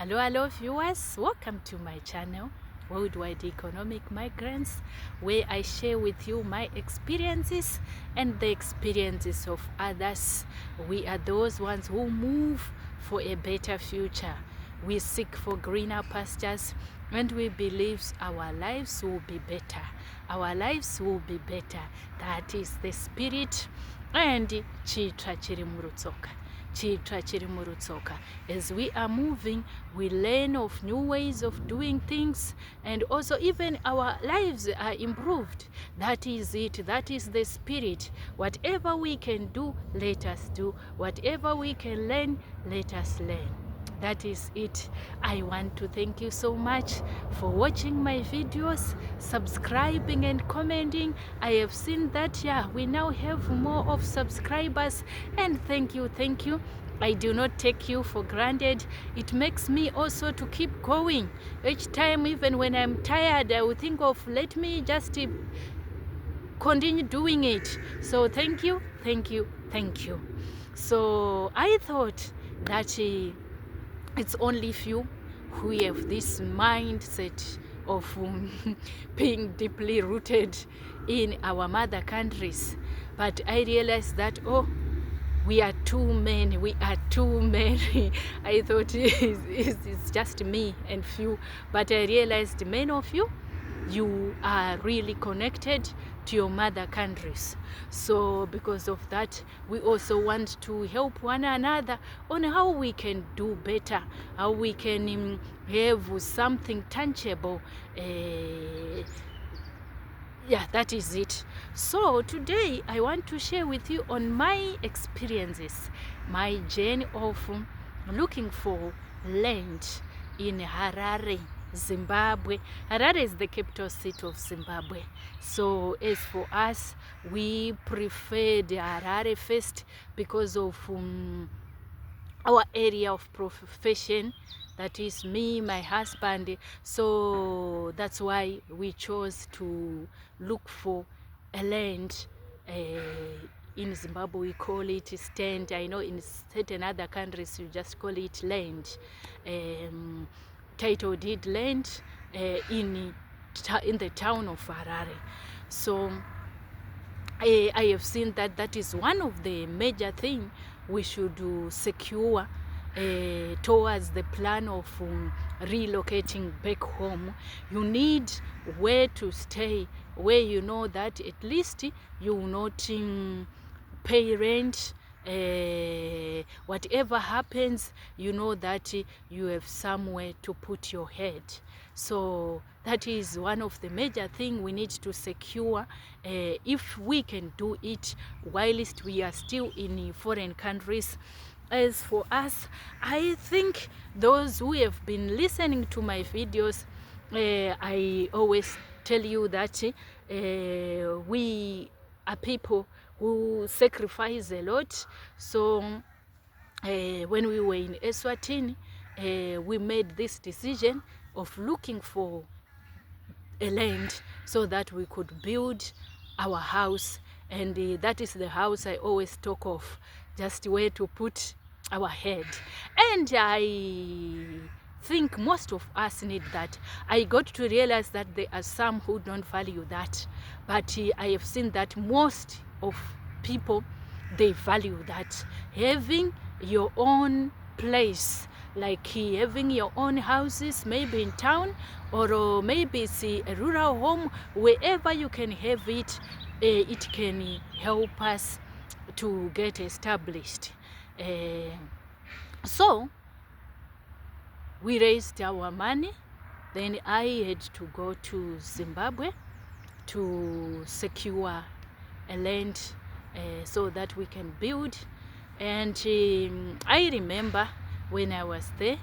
Hello viewers, welcome to my channel Worldwide Economic Migrants, where I share with you my experiences and the experiences of others. We are those ones who move for a better future. We seek for greener pastures and we believe our lives will be better. Our lives will be better. That is the spirit and chitra chiri murutsoka. As we are moving, we learn of new ways of doing things, and also even our lives are improved. That is it. That is the spirit. Whatever we can do, let us do. Whatever we can learn, let us learn. That is it. I want to thank you so much for watching my videos, subscribing and commenting. I have seen that we now have more of subscribers, and thank you. I do not take you for granted. It makes me also to keep going. Each time, even when I'm tired, I will think of let me just continue doing it. So thank you. So I thought that it's only few who have this mindset of being deeply rooted in our mother countries. But I realized that, we are too many. I thought it's just me and few, but I realized many of you are really connected to your mother countries. So because of that, we also want to help one another on how we can do better, how we can have something tangible. That is it. So today I want to share with you on my experiences, my journey of looking for land in Harare, Zimbabwe. Harare is the capital city of Zimbabwe. So as for us, we preferred Harare first because of our area of profession. That is me, my husband. So that's why we chose to look for a land. In Zimbabwe we call it stand. I know in certain other countries you just call it land. Title deed land in the town of Harare. So I have seen that is one of the major things we should secure towards the plan of relocating back home. You need where to stay, where you know that at least you will not pay rent. Whatever happens, you know that you have somewhere to put your head. So that is one of the major things we need to secure if we can do it whilst we are still in foreign countries. As for us, I think those who have been listening to my videos, I always tell you that we are people who sacrifice a lot. So when we were in Eswatini, we made this decision of looking for a land so that we could build our house, and that is the house I always talk of, just where to put our head. And I think most of us need that. I got to realize that there are some who don't value that, but I have seen that most of people, they value that, having your own place, like having your own houses, maybe in town, or maybe it's a rural home. Wherever you can have it, it can help us to get established. So we raised our money, then I had to go to Zimbabwe to secure a land so that we can build. And I remember when I was there,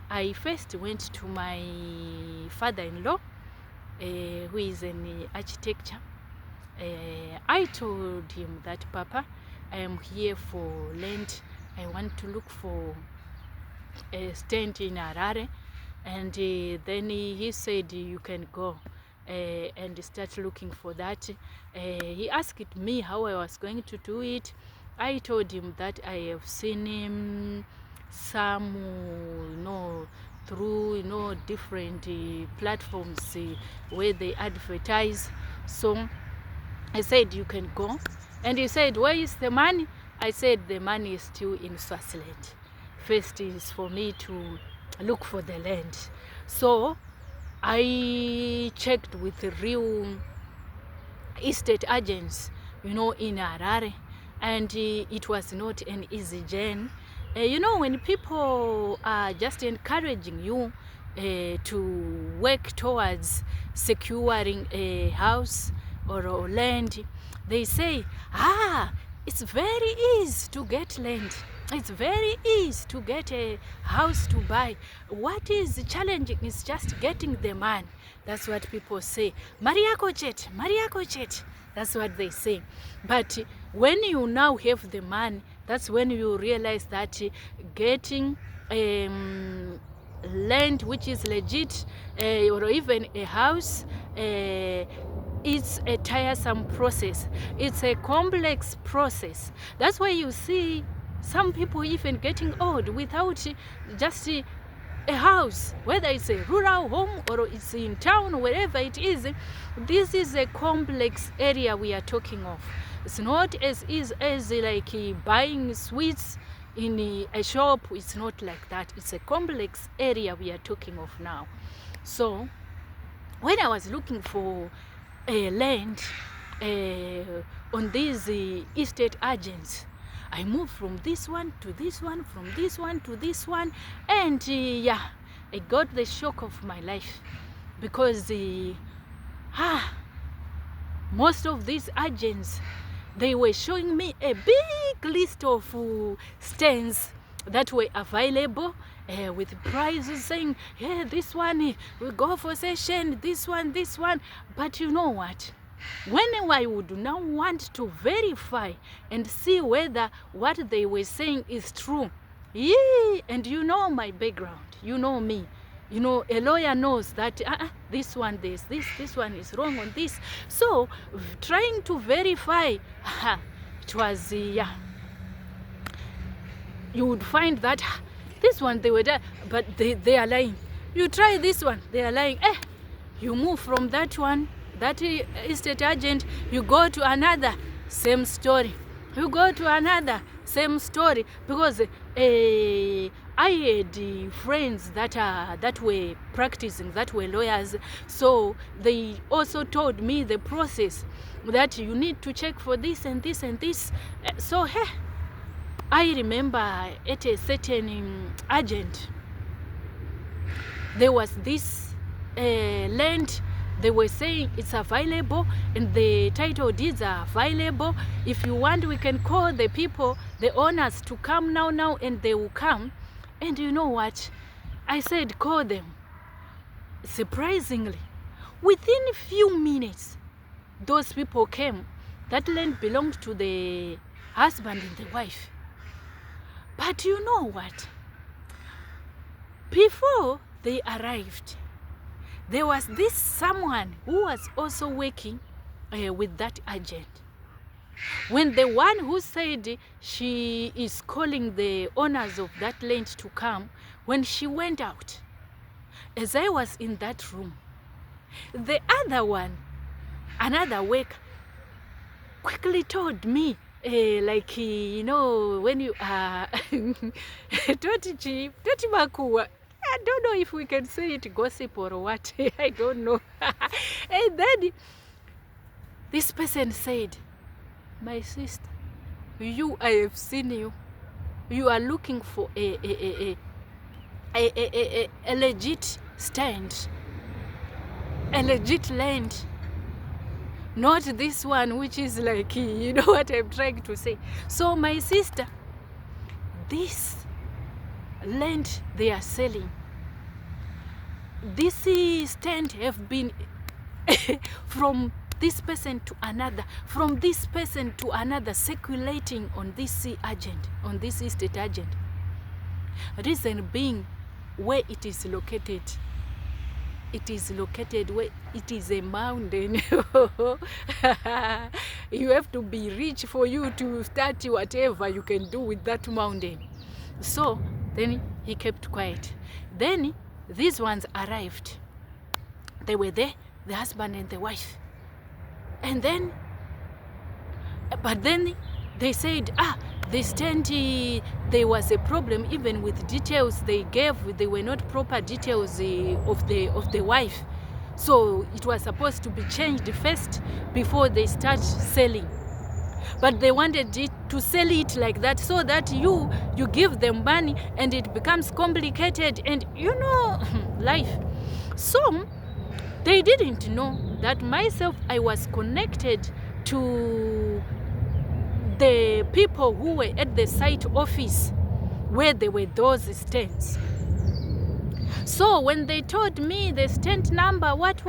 I first went to my father-in-law, who is in architecture. I told him that, Papa, I am here for land. I want to look for a stand in Harare. And then he said, you can go and start looking for that. He asked me how I was going to do it. I told him that I have seen some through, you know, different platforms where they advertise. So I said, you can go. And he said, where is the money? I said, the money is still in Swaziland. First is for me to look for the land. So I checked with the real estate agents, you know, in Harare, and it was not an easy journey. You know, when people are just encouraging you to work towards securing a house or land, they say, it's very easy to get land. It's very easy to get a house to buy. What is challenging is just getting the man. That's what people say. Maria Chet. That's what they say. But when you now have the man, that's when you realize that getting land which is legit or even a house, it's a tiresome process. It's a complex process. That's why you see some people even getting old without just a house, whether it's a rural home or it's in town, wherever it is. This is a complex area we are talking of. It's not as easy as like buying sweets in a shop. It's not like that. It's a complex area we are talking of now. So when I was looking for land on these estate agents, I moved from this one to this one, from this one to this one, and yeah, I got the shock of my life, because most of these agents, they were showing me a big list of stands that were available with prices, saying, yeah, this one will go for session, this one. But you know what? When I would now want to verify and see whether what they were saying is true, and you know my background, you know me, you know, a lawyer knows that this one this one is wrong on this. So trying to verify, it was you would find that this one they were but they are lying. You try this one, they are lying. You move from that one, that estate agent, you go to another, same story. You go to another, same story. Because I had friends that were practicing, that were lawyers, so they also told me the process, that you need to check for this and this and this. So I remember at a certain agent, there was this land. They were saying it's available and the title deeds are available. If you want, we can call the people, the owners, to come now, and they will come. And you know what? I said, call them. Surprisingly, within a few minutes, those people came. That land belonged to the husband and the wife. But you know what? Before they arrived, there was this someone who was also working with that agent. When the one who said she is calling the owners of that land to come, when she went out, as I was in that room, the other one, another worker, quickly told me, like, you know, when you are Toti Makuwa, I don't know if we can say it gossip or what. I don't know. And then this person said, my sister, I have seen you. You are looking for a legit stand, a legit land. Not this one, which is like, you know what I'm trying to say. So my sister, this land they are selling, this stand have been from this person to another, from this person to another, circulating on this agent, on this estate agent. Reason being, where it is located, where it is a mountain. You have to be rich for you to start whatever you can do with that mountain. So then he kept quiet. Then these ones arrived. They were there, the husband and the wife. And then, but then they said, this tent, there was a problem even with details they gave. They were not proper details of the wife. So it was supposed to be changed first before they start selling. But they wanted it to sell it like that, so that you give them money and it becomes complicated, and you know, life. So they didn't know that myself, I was connected to the people who were at the site office where there were those stands. So when they told me the stand number, what,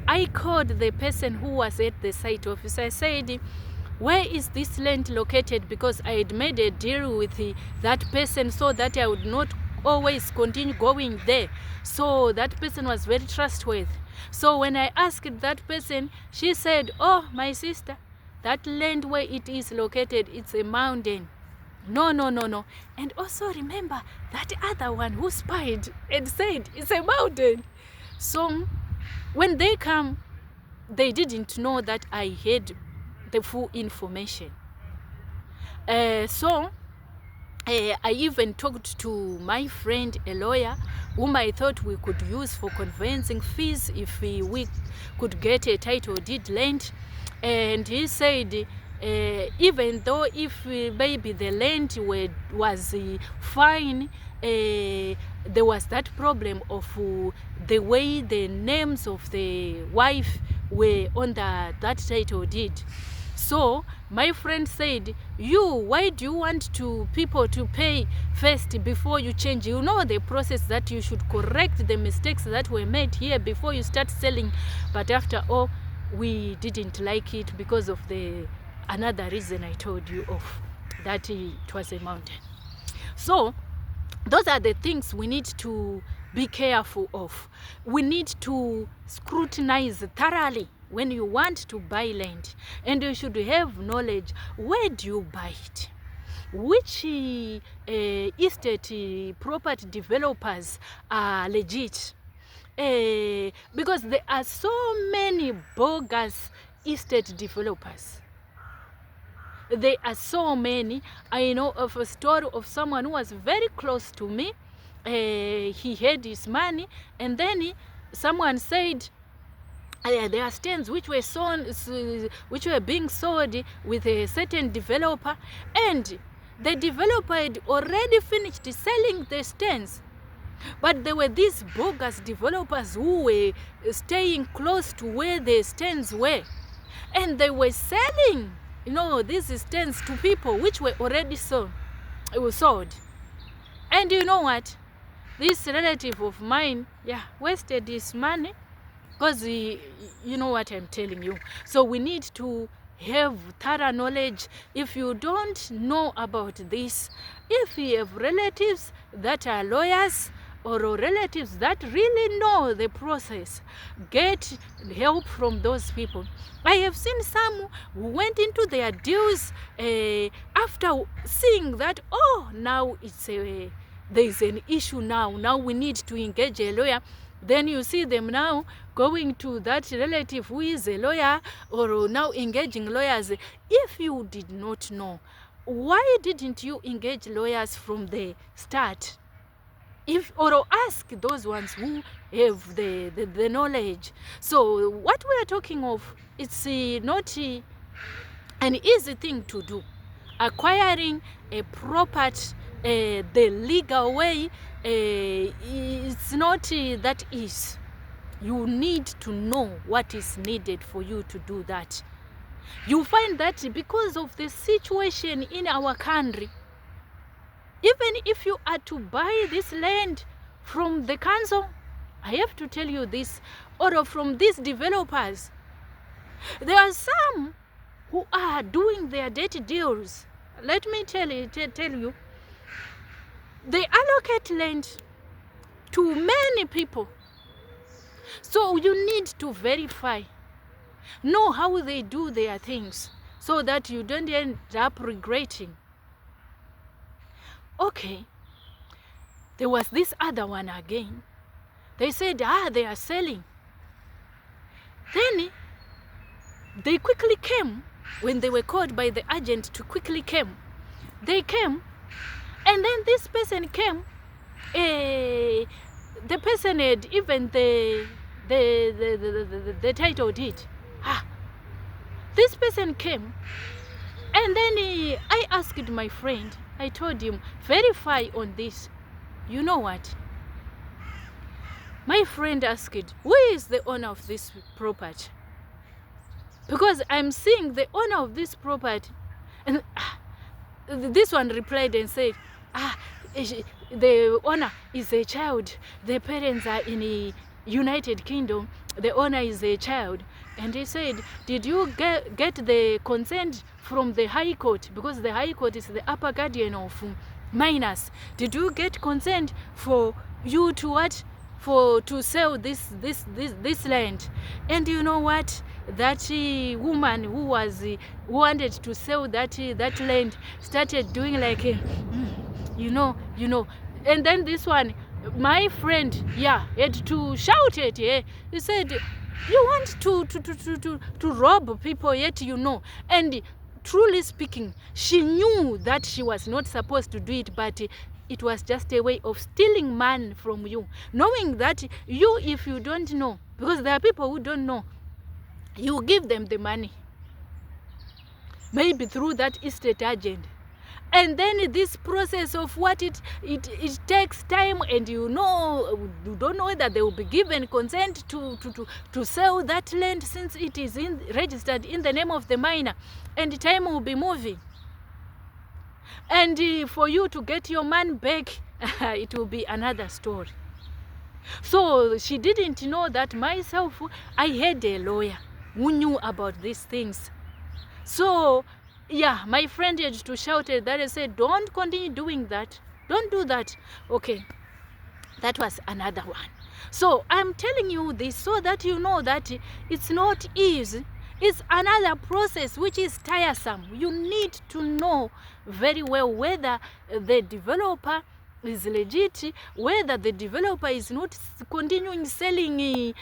I called the person who was at the site office. I said, where is this land located? Because I had made a deal with that person so that I would not always continue going there. So that person was very trustworthy. So when I asked that person, she said, oh, my sister, that land where it is located, it's a mountain. No. And also remember that other one who spied and said it's a mountain. So when they come, they didn't know that I had the full information. So I even talked to my friend, a lawyer, whom I thought we could use for conveyancing fees if we could get a title deed land. And he said, even though if maybe the land was fine, there was that problem of the way the names of the wife were on that title deed. So my friend said, why do you want people to pay first before you change? You know the process that you should correct the mistakes that were made here before you start selling. But after all, we didn't like it because of another reason I told you of, that it was a mountain. So those are the things we need to be careful of. We need to scrutinize thoroughly when you want to buy land, and you should have knowledge. Where do you buy it? Which estate property developers are legit? Because there are so many bogus estate developers. There are so many. I know of a story of someone who was very close to me. He had his money, and then someone said, there are stands which were being sold with a certain developer, and the developer had already finished selling the stands. But there were these bogus developers who were staying close to where the stands were, and they were selling, these stands to people which were already sold. And you know what? This relative of mine, wasted his money. Because you know what I'm telling you. So we need to have thorough knowledge. If you don't know about this, if you have relatives that are lawyers or relatives that really know the process, get help from those people. I have seen some who went into their deals after seeing that, now there's an issue now we need to engage a lawyer. Then you see them now going to that relative who is a lawyer, or now engaging lawyers. If you did not know, why didn't you engage lawyers from the start? Or ask those ones who have the knowledge. So what we are talking of, it's not an easy thing to do. Acquiring a property the legal way, it's not that easy. You need to know what is needed for you to do that. You find that because of the situation in our country, even if you are to buy this land from the council, I have to tell you this, or from these developers, there are some who are doing their dirty deals. Let me tell you, they allocate land to many people. So you need to verify, know how they do their things, so that you don't end up regretting. Okay, there was this other one again. They said, they are selling. Then they quickly came. When they were called by the agent to quickly came, they came, and then this person came. The person had even the title deed. This person came, and then I asked my friend, I told him, verify on this. You know what? My friend asked, who is the owner of this property? Because I'm seeing the owner of this property. And this one replied and said, the owner is a child. The parents are in the United Kingdom. The owner is a child. And he said, did you get the consent from the High Court? Because the High Court is the upper guardian of minors. Did you get consent for you to what? To sell this land? And you know what? That woman who wanted to sell that land started doing like, you know. And then this one, my friend, had to shout it. He said, you want to rob people, yet you know. And truly speaking, she knew that she was not supposed to do it, but it was just a way of stealing money from you, knowing that you, if you don't know, because there are people who don't know, you give them the money, maybe through that estate agent. And then this process of what it takes time, and you don't know whether they will be given consent to sell that land, since it is registered in the name of the minor, and time will be moving. And for you to get your money back, it will be another story. So she didn't know that myself, I had a lawyer who knew about these things. So my friend had to shout at that and said, don't continue doing that. Don't do that. Okay, that was another one. So I'm telling you this so that you know that it's not easy. It's another process which is tiresome. You need to know very well whether the developer is legit, whether the developer is not continuing selling,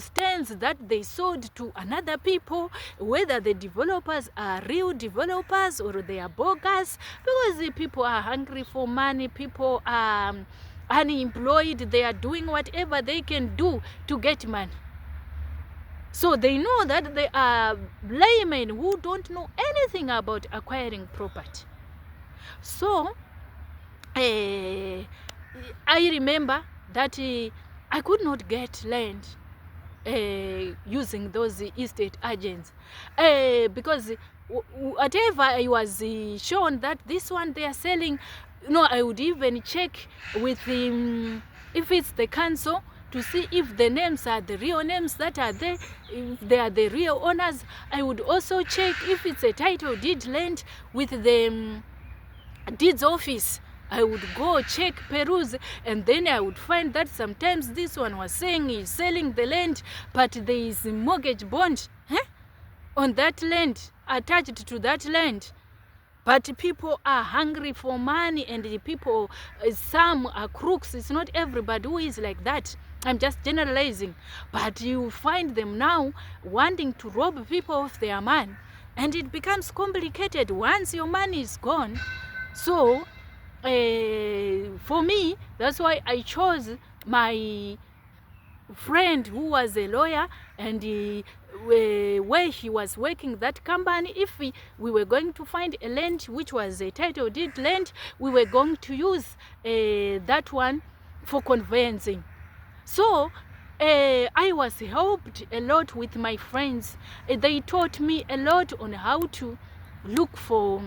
stands that they sold to another people, whether the developers are real developers or they are bogus, because the people are hungry for money, people are unemployed, they are doing whatever they can do to get money. So they know that they are laymen who don't know anything about acquiring property. So I remember that I could not get land using those estate agents because whatever I was shown that this one they are selling, I would even check with if it's the council to see if the names are the real names that are there, if they are the real owners. I would also check if it's a title deed land with the deeds office. I would go check, peruse, and then I would find that sometimes this one was saying he's selling the land, but there is a mortgage bond on that land, attached to that land. But people are hungry for money, and the people, some are crooks. It's not everybody who is like that. I'm just generalizing. But you find them now wanting to rob people of their money, and it becomes complicated once your money is gone. So for me, that's why I chose my friend who was a lawyer, and where he was working that company. If we were going to find a land which was a title deed land, we were going to use that one for conveyancing. So I was helped a lot with my friends. They taught me a lot on how to look for,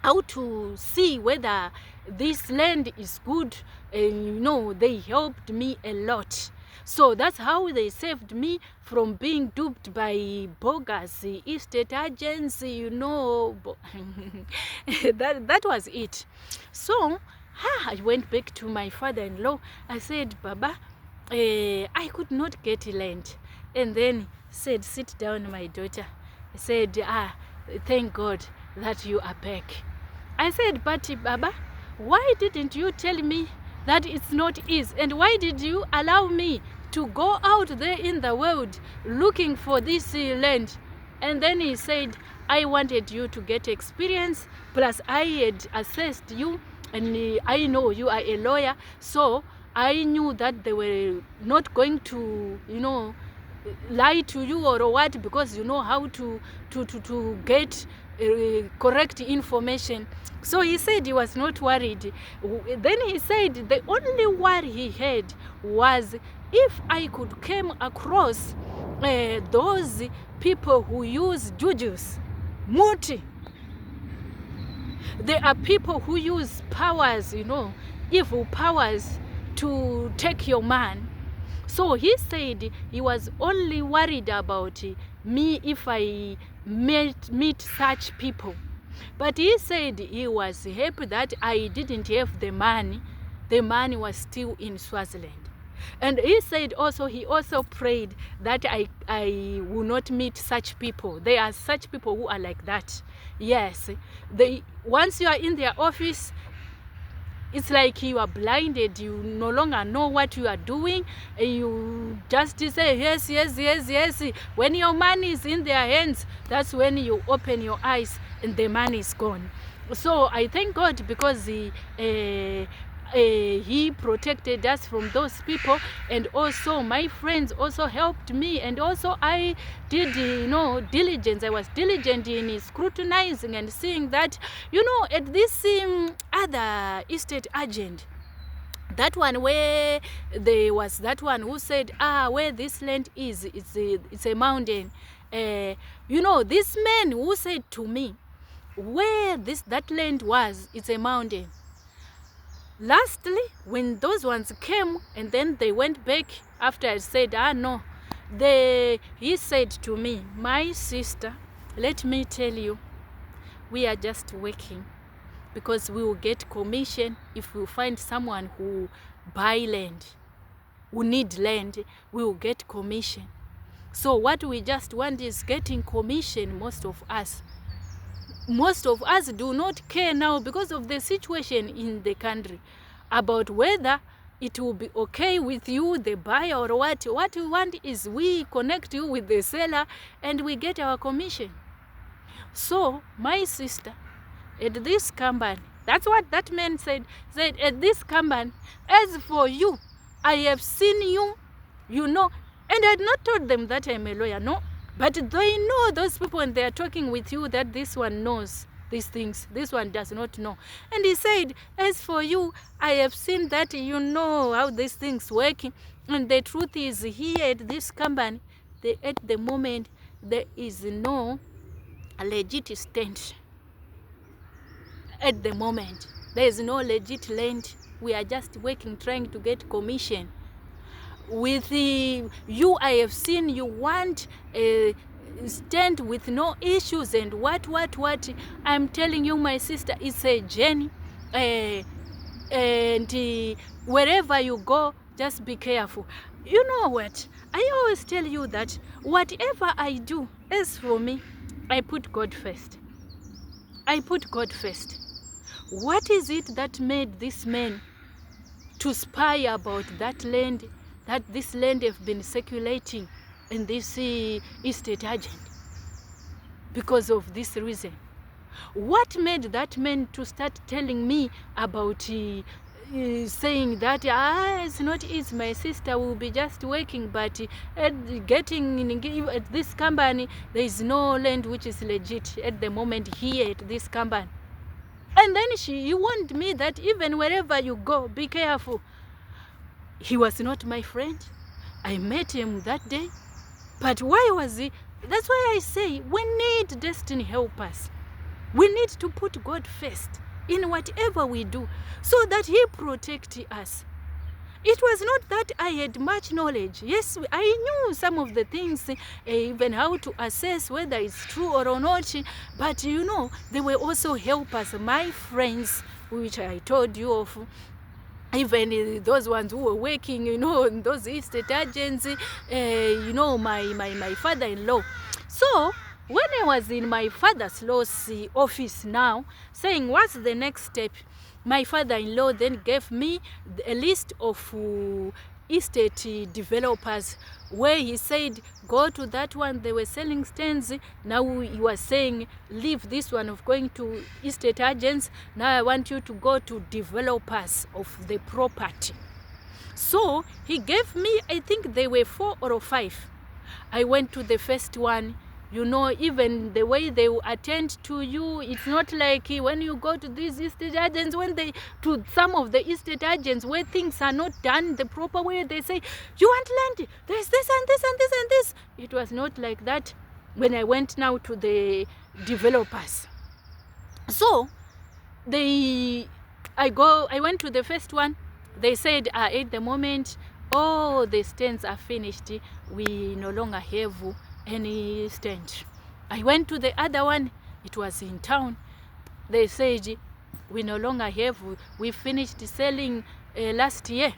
how to see whether this land is good. They helped me a lot. So that's how they saved me from being duped by bogus estate agents, that was it. So I went back to my father-in-law. I said, Baba, I could not get land. And then he said, sit down, my daughter. He said, thank God that you are back. I said, but Baba, why didn't you tell me that it's not easy. And why did you allow me to go out there in the world looking for this land? And then he said, I wanted you to get experience, plus I had assessed you, and I know you are a lawyer, so I knew that they were not going to, lie to you or what, because you know how to get correct information. So he said he was not worried. Then he said the only worry he had was if I could come across those people who use jujus, muti. There are people who use powers, evil powers, to take your man. So he said he was only worried about me if I meet such people. But he said he was happy that I didn't have the money. The money was still in Swaziland. And he said also, he also prayed that I will not meet such people. There are such people who are like that. Yes, once you are in their office, it's like you are blinded. You no longer know what you are doing. You just say yes, yes, yes, yes. When your money is in their hands, that's when you open your eyes and the money is gone. So I thank God because he protected us from those people, and also my friends also helped me, and also I did diligence. I was diligent in scrutinizing and seeing that at this other estate agent, that one where there was that one who said where this land is, it's a mountain. This man who said to me where that land was, it's a mountain. Lastly, when those ones came and then they went back after I said, no, he said to me, my sister, let me tell you, we are just working because we will get commission if we find someone who buy land, who need land, we will get commission. So what we just want is getting commission. Most of us do not care now because of the situation in the country about whether it will be okay with you, the buyer, or what. What we want is we connect you with the seller and we get our commission. So my sister, at this company, that's what that man said at this company, as for you, I have seen you, and I had not told them that I'm a lawyer, no. But they know, those people, when they are talking with you, that this one knows these things, this one does not know. And he said, as for you, I have seen that you know how these things work. And the truth is, here at this company, at the moment, there is no legit stand. At the moment, there is no legit land. We are just working, trying to get commission. With you, I have seen you want a stand with no issues and what. I'm telling you, my sister, it's a journey. And wherever you go, just be careful. You know what? I always tell you that whatever I do, as for me, I put God first. I put God first. What is it that made this man to spy about that land, that this land have been circulating in this estate agent? Because of this reason. What made that man to start telling me about saying that it's not easy, my sister will be just working, but at this company there is no land which is legit at the moment here at this company. And then he warned me that even wherever you go, be careful. He was not my friend. I met him that day. But why was he? That's why I say we need destiny help us. We need to put God first in whatever we do so that he protect us. It was not that I had much knowledge. Yes, I knew some of the things, even how to assess whether it's true or not. But they were also helpers, my friends, which I told you of. Even those ones who were working, in those estate agents, my father-in-law. So when I was in my father's law's office now, saying what's the next step, My father-in-law then gave me a list of estate developers, where he said, go to that one, they were selling stands. Now you are saying, leave this one of going to estate agents. Now I want you to go to developers of the property. So he gave me, I think they were 4 or 5. I went to the first one. You know, even the way they attend to you, it's not like when you go to these estate agents, to some of the estate agents where things are not done the proper way, they say, you want land, there's this and this and this and this. It was not like that when I went now to the developers. So I went to the first one. They said, at the moment, all the stands are finished. We no longer have any stand. I went to the other one. It was in town. They said, we no longer have. We finished selling last year.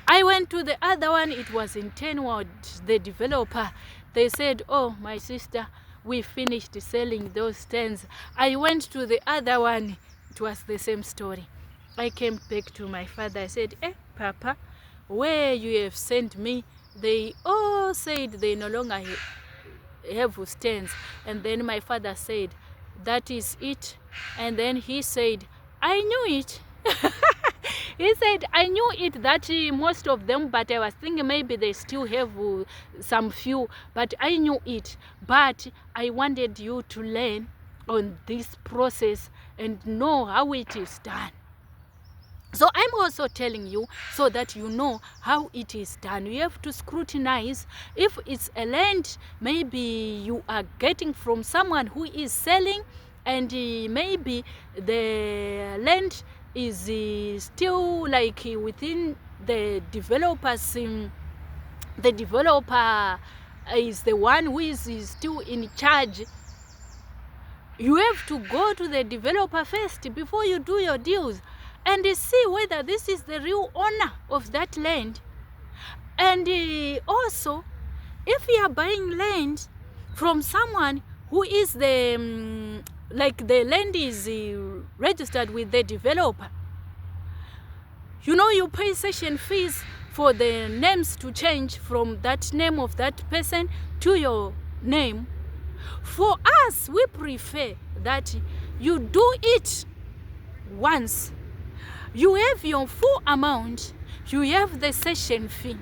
I went to the other one. It was in Tenwood, the developer. They said, oh, my sister, we finished selling those stands. I went to the other one. It was the same story. I came back to my father. I said, Papa, where you have sent me, they all said they no longer have stands. And then my father said, that is it. And then he said, I knew it. He said, I knew it that most of them, but I was thinking maybe they still have some few, but I knew it. But I wanted you to learn on this process and know how it is done. So I'm also telling you so that you know how it is done. You have to scrutinize. If it's a land, maybe you are getting from someone who is selling, and maybe the land is still like within the developers. The developer is the one who is still in charge. You have to go to the developer first before you do your deals, and see whether this is the real owner of that land. And also, if you are buying land from someone who is the land is registered with the developer, you know, you pay session fees for the names to change from that name of that person to your name. For us, we prefer that you do it once. You have your full amount, you have the session fee.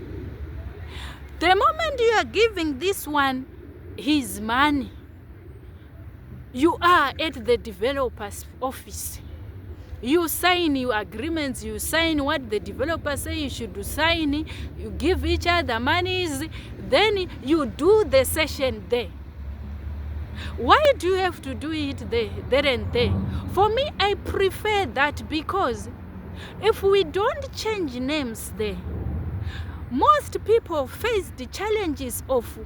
The moment you are giving this one his money, you are at the developer's office. You sign your agreements, you sign what the developer say you should sign, you give each other monies, then you do the session there. Why do you have to do it there and there? For me, I prefer that, because if we don't change names there, most people face the challenges of,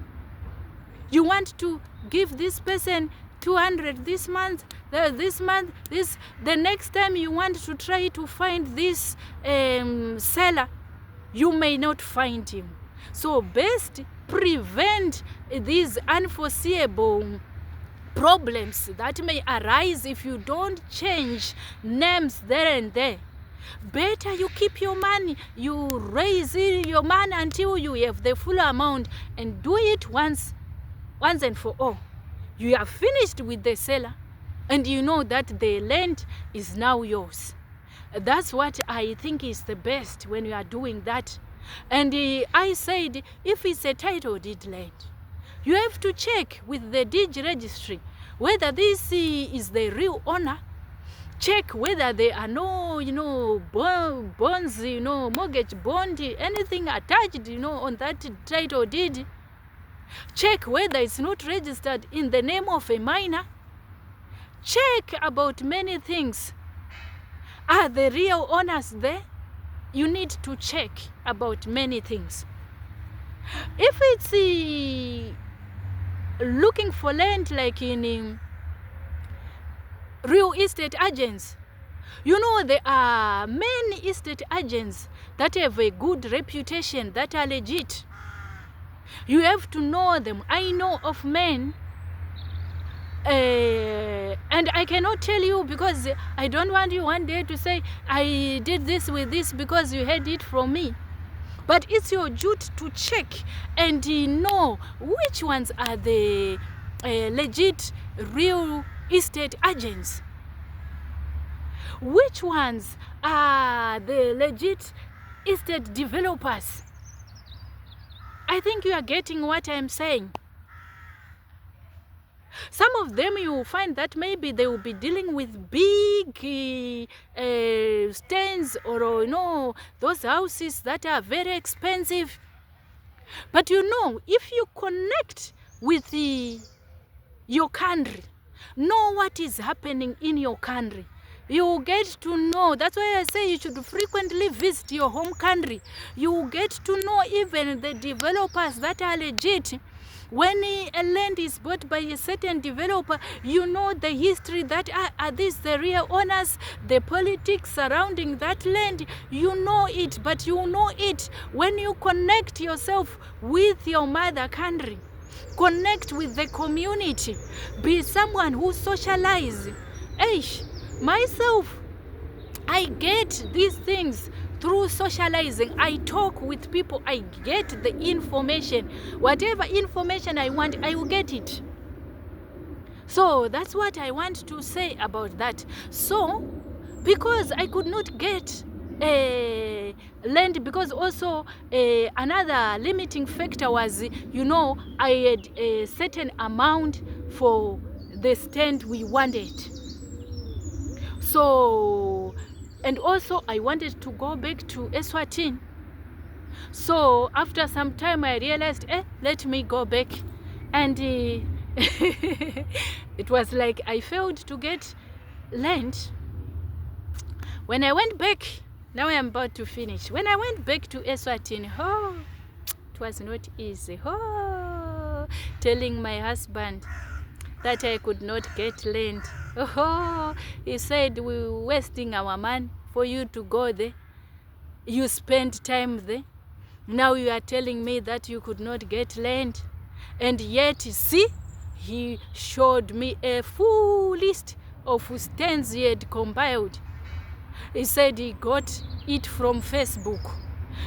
you want to give this person 200 this month, the next time you want to try to find this seller, you may not find him. So best prevent these unforeseeable problems that may arise if you don't change names there and there. Better you keep your money, you raise your money until you have the full amount, and do it once and for all. You are finished with the seller, and you know that the land is now yours. That's what I think is the best when you are doing that. And I said, if it's a title deed land, you have to check with the deed registry whether this is the real owner. Check whether there are no, bonds, mortgage bond, anything attached, on that title deed. Check whether it's not registered in the name of a minor. Check about many things. Are the real owners there? You need to check about many things. If it's looking for land like in real estate agents, there are many estate agents that have a good reputation, that are legit. You have to know them. I know of men And I cannot tell you, because I don't want you one day to say I did this with this because you heard it from me. But it's your duty to check and know which ones are the legit real estate agents, which ones are the legit estate developers. I think you are getting what I'm saying. Some of them you will find that maybe they will be dealing with big stands, or those houses that are very expensive. But if you connect with your country, know what is happening in your country, you will get to know. That's why I say you should frequently visit your home country. You will get to know even the developers that are legit. When a land is bought by a certain developer, you know the history, that are these the real owners, the politics surrounding that land. You know it, but you know it when you connect yourself with your mother country. Connect with the community. Be someone who socializes. Myself, I get these things through socializing. I talk with people, I get the information. Whatever information I want, I will get it. So that's what I want to say about that. So, because I could not get land, because also another limiting factor was, I had a certain amount for the stand we wanted. So, and also I wanted to go back to Eswatini. So after some time I realized, let me go back. And it was like I failed to get land. When I went back, now I am about to finish. When I went back to Eswatini, it was not easy. Telling my husband that I could not get land. He said, we're wasting our money for you to go there. You spend time there. Now you are telling me that you could not get land. And yet, see, he showed me a full list of stands he had compiled. He said he got it from Facebook.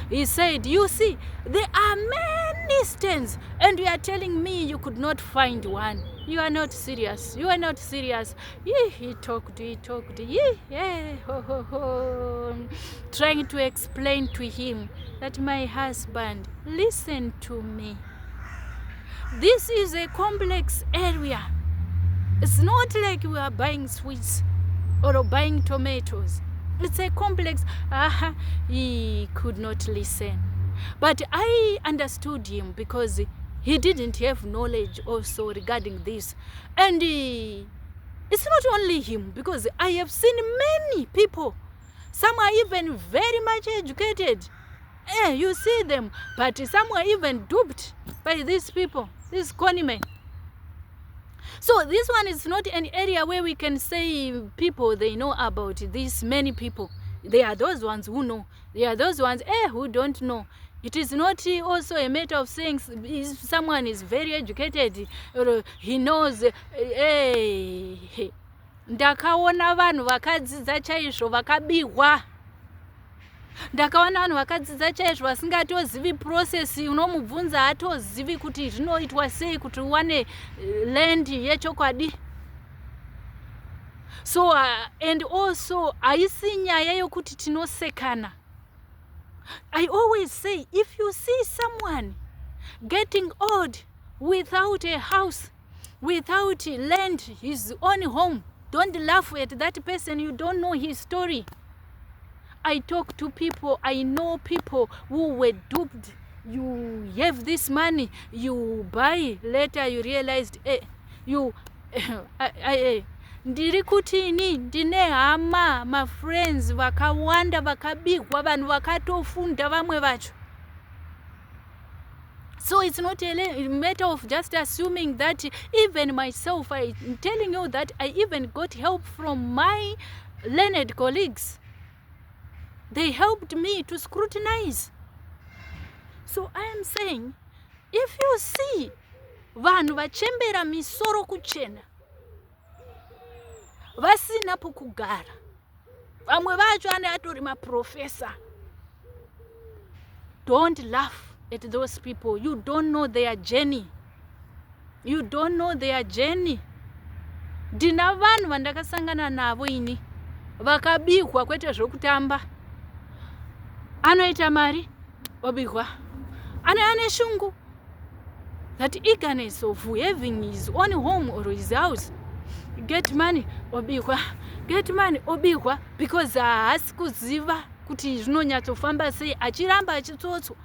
He said, you see, there are many stands, and you are telling me you could not find one. You are not serious. You are not serious. He talked. Trying to explain to him that, my husband, listen to me. This is a complex area. It's not like we are buying sweets or buying tomatoes. It's a complex. He could not listen. But I understood him, because he didn't have knowledge also regarding this. And it's not only him, because I have seen many people. Some are even very much educated. You see them, but some are even duped by these people, these conmen. So this one is not an area where we can say people, they know about this. Many people, there are those ones who know. There are those ones who don't know. It is not also a matter of saying if someone is very educated or he knows. Ndakaona vanhu vakadzidza chaizvo vakabihwa. Ndakaona vanhu vakadzidza chaizvo vasingatozivi process. Unomubvunza haatozivi kuti zvinoitwa sei kuti uwane land yechokwadi. So and also haisi nyaya yokuti tinosekana. I always say, if you see someone getting old without a house, without land, his own home, don't laugh at that person. You don't know his story. I talk to people, I know people who were duped. You have this money, you buy, later you realized, ndiri kutini, ndine hama, my friends, vakawanda, vakabigwa, vanhu vakatofunda vamwe vacho. So it's not a matter of just assuming that. Even myself, I'm telling you that I even got help from my learned colleagues. They helped me to scrutinize. So I am saying, if you see vanhu vachembera misoro kuchena, vasina pokugara. Vamwe vacho ane atori maprofesa. Don't laugh at those people. You don't know their journey. You don't know their journey. Ndina vanhu vandakasangana navo ini vakabikwa kwete zvokutamba. Anoita mari obikwa. Ane shungu. That eagerness of having his own home or his house. Get money obikwa. Get money obikwa because haasi kuziva kuti zvinonyatsofamba sei, achiramba achitsotswa.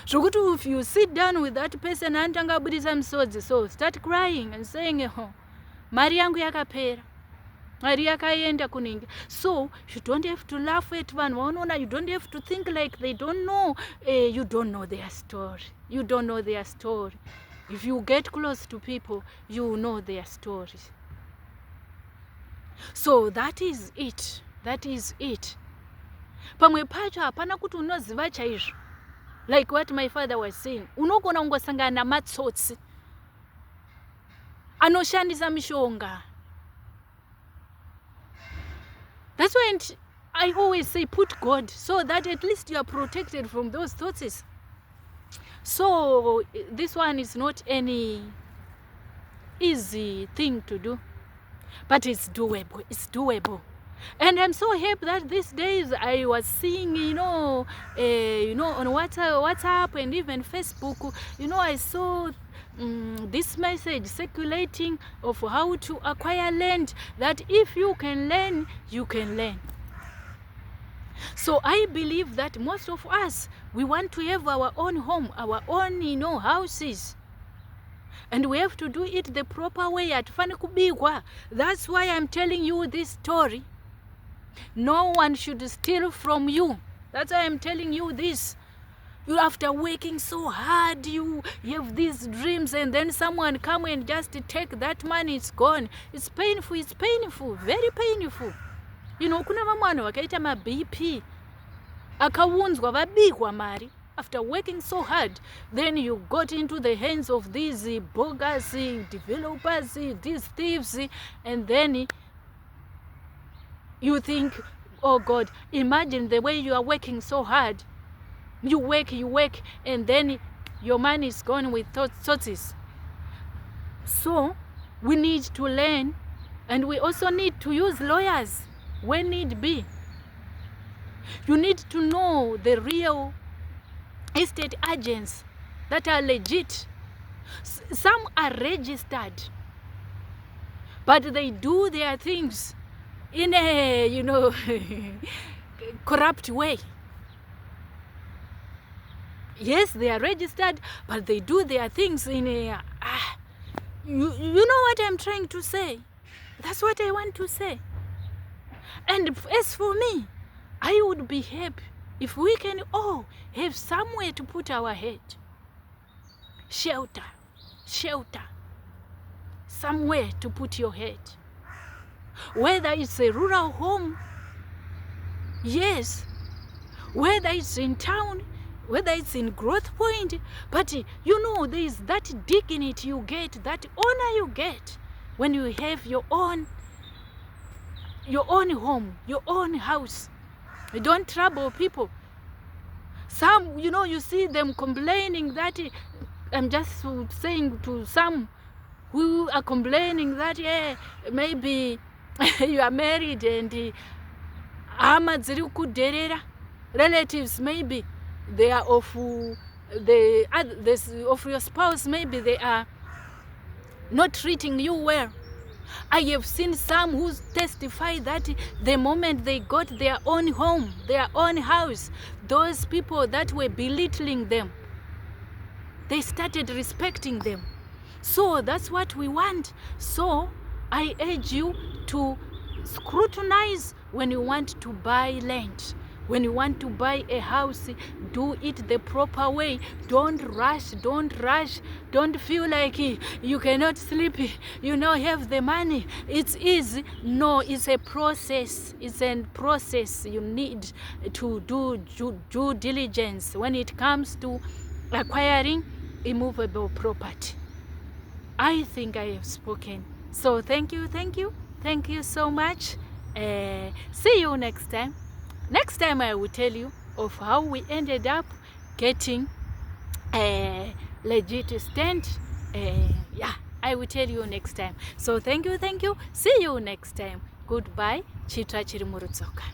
Zvokuti if you sit down with that person anotanga budisa misodzi, so start crying and saying, oh, mari yangu yakapera, mari yakaenda kunenge. So you don't have to laugh at vanhu vaonoona. You don't have to think like they don't know. You don't know their story. You don't know their story. If you get close to people, you know their stories. So that is it. That is it. Pamwe pacho hapana kuti unoziva chaizvo. Like what my father was saying. Unogona kungosangana namatsotsi anoshandisa mishonga. That's why I always say put God, so that at least you are protected from those thoughts. So this one is not any easy thing to do, but it's doable. It's doable. And I'm so happy that these days I was seeing, on WhatsApp and even Facebook, I saw this message circulating of how to acquire land, that if you can learn, you can learn. So I believe that most of us, we want to have our own home, our own, houses. And we have to do it the proper way. That's why I'm telling you this story. No one should steal from you. That's why I'm telling you this. You, after working so hard, you have these dreams, and then someone come and just take that money, it's gone. It's painful, very painful. Kuna vamwe vakaita ma-BP akaunzwa vabikwa mari after working so hard. Then you got into the hands of these bogus developers, these thieves, and then you think, oh God, imagine the way you are working so hard. You work, and then your money is gone with thoughts. So we need to learn, and we also need to use lawyers when need be. You need to know the real estate agents that are legit. Some are registered, but they do their things in a, corrupt way. Yes, they are registered, but they do their things in a... you know what I'm trying to say? That's what I want to say. And as for me, I would be happy if we can all have somewhere to put our head. Shelter. Somewhere to put your head. Whether it's a rural home, yes. Whether it's in town, whether it's in Growth Point, but there is that dignity you get, that honor you get when you have your own home, your own house. You don't trouble people. Some, you see them complaining that, I'm just saying to some who are complaining that, maybe you are married and relatives, maybe they are of your spouse, maybe they are not treating you well. I have seen some who testify that the moment they got their own home, their own house, those people that were belittling them, they started respecting them. So that's what we want. So I urge you to scrutinize when you want to buy land. When you want to buy a house, do it the proper way. Don't rush. Don't feel like you cannot sleep, have the money. It's easy. No, it's a process. It's a process. You need to do due diligence when it comes to acquiring immovable property. I think I have spoken. So thank you. Thank you so much. See you next time. Next time I will tell you of how we ended up getting a legit stand. Yeah, I will tell you next time. So thank you. See you next time. Goodbye. Chitra chiri murutsoka.